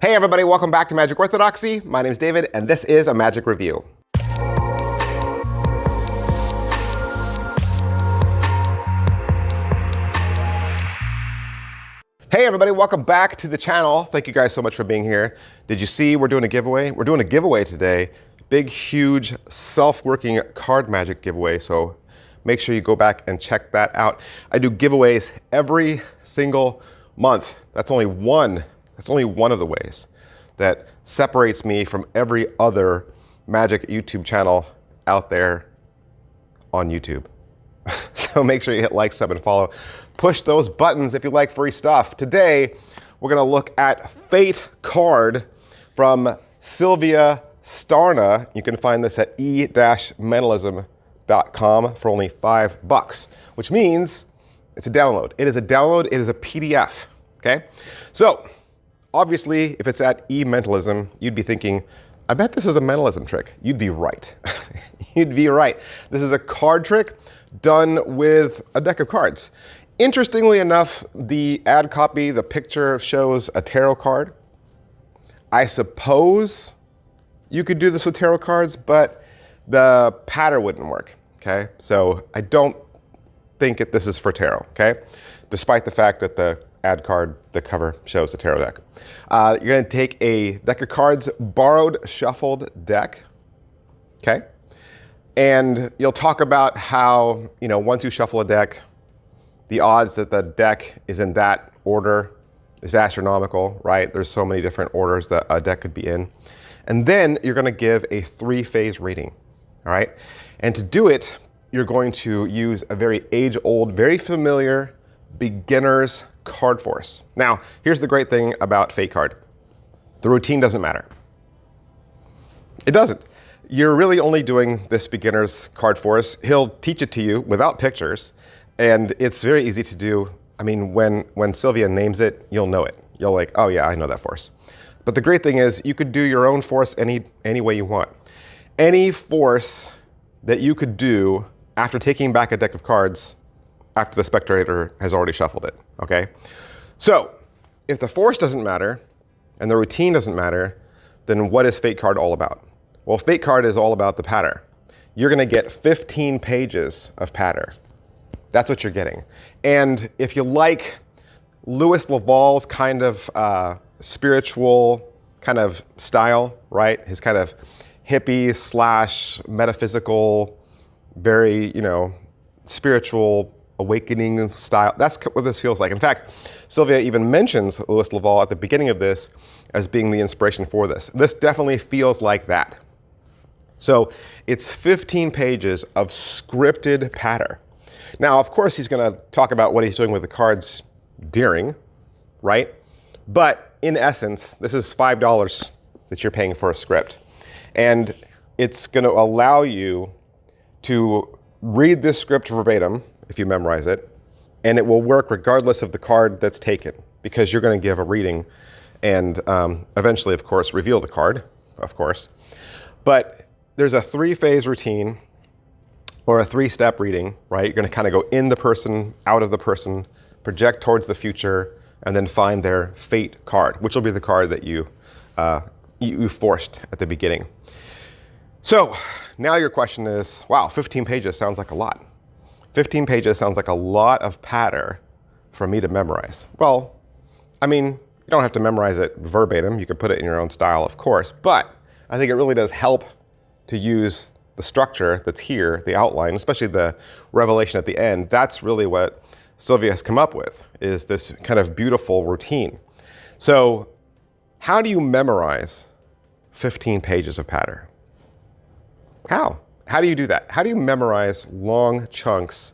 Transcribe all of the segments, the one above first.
Hey everybody, welcome back to Magic Orthodoxy. My name is David, and this is a Magic Review. Hey everybody, welcome back to the channel. Thank you guys so much for being here. Did you see we're doing a giveaway? We're doing a giveaway today. Big, huge, self-working card magic giveaway, so make sure you go back and check that out. I do giveaways every single month. That's only one of the ways that separates me from every other magic YouTube channel out there on YouTube. So make sure you hit like, sub, and follow. Push those buttons if you like free stuff. Today, we're gonna look at Fate card from Silvia Stjärna. You can find this at e-mentalism.com for only $5, which means it's a download. It is a download, it is a PDF, okay? So, obviously, if it's at e-mentalism, you'd be thinking, I bet this is a mentalism trick. You'd be right. You'd be right. This is a card trick done with a deck of cards. Interestingly enough, the ad copy, the picture shows a tarot card. I suppose you could do this with tarot cards, but the pattern wouldn't work, okay? So I don't think this is for tarot, okay? Despite the fact that the ad card, the cover shows a tarot deck. You're gonna take a deck of cards, borrowed, shuffled deck, okay? And you'll talk about how, once you shuffle a deck, the odds that the deck is in that order is astronomical, right? There's so many different orders that a deck could be in. And then you're gonna give a 3-phase reading, all right? And to do it, you're going to use a very age-old, very familiar beginner's card force. Now, here's the great thing about Fate card. The routine doesn't matter. It doesn't. You're really only doing this beginner's card force. He'll teach it to you without pictures, and it's very easy to do. I mean, when Silvia names it, you'll know it. You'll like, oh yeah, I know that force. But the great thing is you could do your own force any way you want. Any force that you could do after taking back a deck of cards after the spectator has already shuffled it, okay? So, if the force doesn't matter and the routine doesn't matter, then what is Fate card all about? Well, Fate card is all about the patter. You're gonna get 15 pages of patter. That's what you're getting. And if you like Lewis LeVal's kind of spiritual kind of style, right? His kind of hippie / metaphysical, very, spiritual awakening style. That's what this feels like. In fact, Silvia even mentions Lewis LeVal at the beginning of this as being the inspiration for this. This definitely feels like that. So it's 15 pages of scripted patter. Now, of course, he's going to talk about what he's doing with the cards during, right? But in essence, this is $5 that you're paying for a script. And it's going to allow you to read this script verbatim if you memorize it, and it will work regardless of the card that's taken, because you're going to give a reading and eventually, of course, reveal the card, of course. But there's a 3-phase routine or a 3-step reading, right? You're going to kind of go in the person, out of the person, project towards the future, and then find their Fate card, which will be the card that you forced at the beginning. So now your question is, wow, 15 pages sounds like a lot. 15 pages sounds like a lot of patter for me to memorize. Well, I mean, you don't have to memorize it verbatim. You could put it in your own style, of course, but I think it really does help to use the structure that's here, the outline, especially the revelation at the end. That's really what Silvia has come up with, is this kind of beautiful routine. So how do you memorize 15 pages of patter? How? How do you do that? How do you memorize long chunks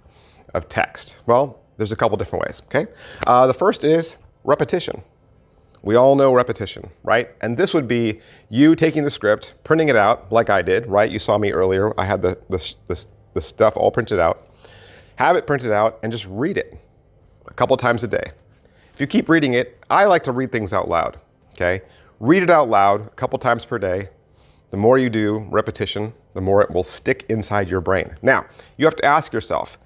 of text? Well, there's a couple different ways, okay? The first is repetition. We all know repetition, right? And this would be you taking the script, printing it out like I did, right? You saw me earlier. I had the stuff all printed out. Have it printed out and just read it a couple times a day. If you keep reading it, I like to read things out loud, okay? Read it out loud a couple times per day. The more you do repetition, the more it will stick inside your brain. Now, you have to ask yourself,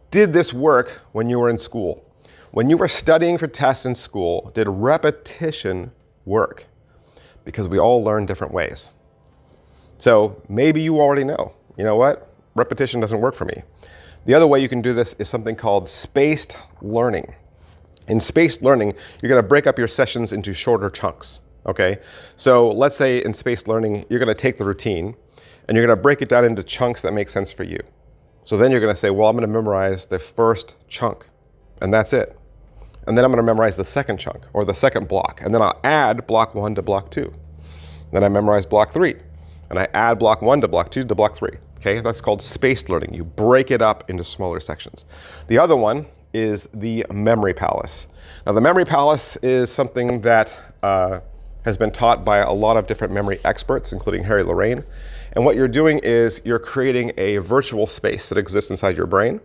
did this work when you were in school? When you were studying for tests in school, did repetition work? because we all learn different ways. So maybe you already know, you know what? Repetition doesn't work for me. The other way you can do this is something called spaced learning. In spaced learning, you're going to break up your sessions into shorter chunks. Okay? So let's say in spaced learning, you're going to take the routine and you're going to break it down into chunks that make sense for you. So then you're going to say, well, I'm going to memorize the first chunk, and that's it. And then I'm going to memorize the second chunk, or the second block, and then I'll add block 1 to block 2. Then I memorize block 3, and I add block 1 to block 2 to block 3. Okay, that's called spaced learning. You break it up into smaller sections. The other one is the memory palace. Now, the memory palace is something that has been taught by a lot of different memory experts, including Harry Lorraine. And what you're doing is you're creating a virtual space that exists inside your brain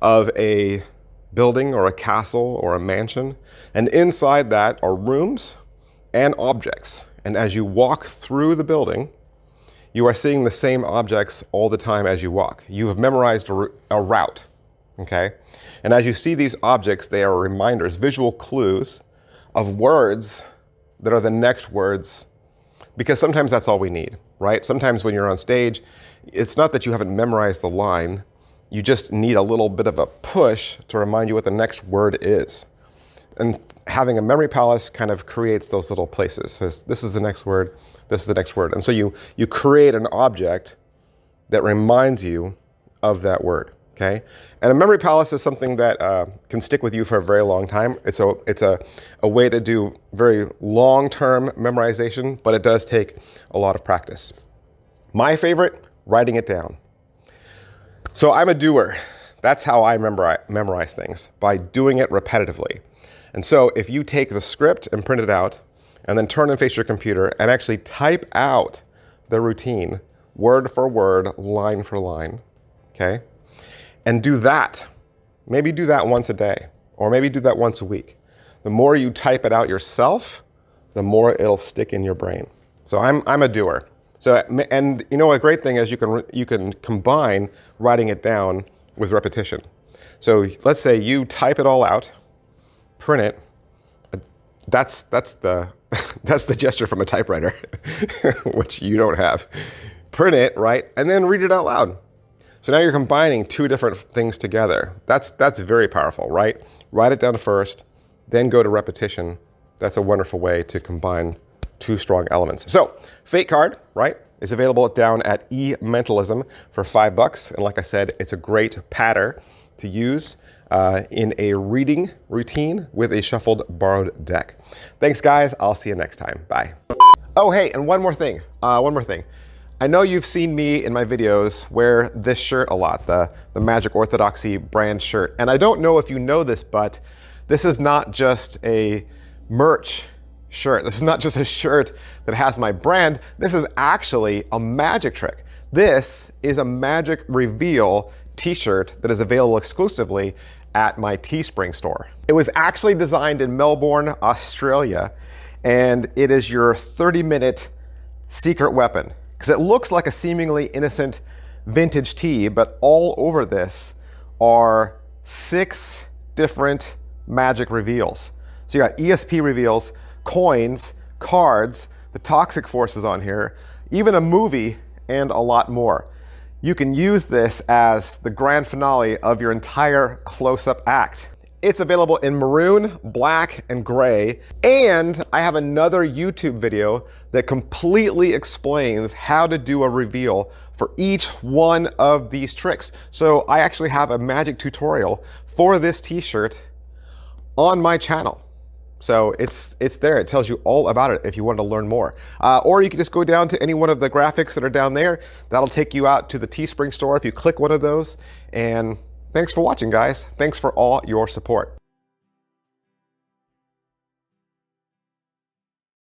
of a building or a castle or a mansion. And inside that are rooms and objects. And as you walk through the building, you are seeing the same objects all the time as you walk. You have memorized a route, okay? And as you see these objects, they are reminders, visual clues of words that are the next words, because sometimes that's all we need, right? Sometimes when you're on stage, it's not that you haven't memorized the line, you just need a little bit of a push to remind you what the next word is. And having a memory palace kind of creates those little places. Says, this is the next word, this is the next word. And so you create an object that reminds you of that word, okay? And a memory palace is something that can stick with you for a very long time. It's a way to do very long-term memorization, but it does take a lot of practice. My favorite, writing it down. So I'm a doer. That's how I memorize things, by doing it repetitively. And so if you take the script and print it out, and then turn and face your computer and actually type out the routine, word for word, line for line, okay? And do that. Maybe do that once a day, or maybe do that once a week. The more you type it out yourself, the more it'll stick in your brain. So I'm a doer. So, and you know, a great thing is you can combine writing it down with repetition. So let's say you type it all out, print it. That's the gesture from a typewriter, which you don't have. Print it, right, and then read it out loud. So now you're combining two different things together. That's very powerful, right? Write it down first, then go to repetition. That's a wonderful way to combine two strong elements. So, Fate card, right, is available down at eMentalism for $5. And like I said, it's a great pattern to use in a reading routine with a shuffled borrowed deck. Thanks, guys. I'll see you next time. Bye. Oh, hey, and one more thing. I know you've seen me in my videos wear this shirt a lot, the Magic Orthodoxy brand shirt. And I don't know if you know this, but this is not just a merch shirt. This is not just a shirt that has my brand. This is actually a magic trick. This is a magic reveal t-shirt that is available exclusively at my Teespring store. It was actually designed in Melbourne, Australia, and it is your 30-minute secret weapon. Because it looks like a seemingly innocent vintage tee, but all over this are 6 different magic reveals. So you got ESP reveals, coins, cards, the toxic forces on here, even a movie, and a lot more. You can use this as the grand finale of your entire close-up act. It's available in maroon, black, and gray. And I have another YouTube video that completely explains how to do a reveal for each one of these tricks. So I actually have a magic tutorial for this t-shirt on my channel. So it's there. It tells you all about it if you want to learn more. Or you can just go down to any one of the graphics that are down there. That'll take you out to the Teespring store if you click one of those. And thanks for watching, guys. Thanks for all your support.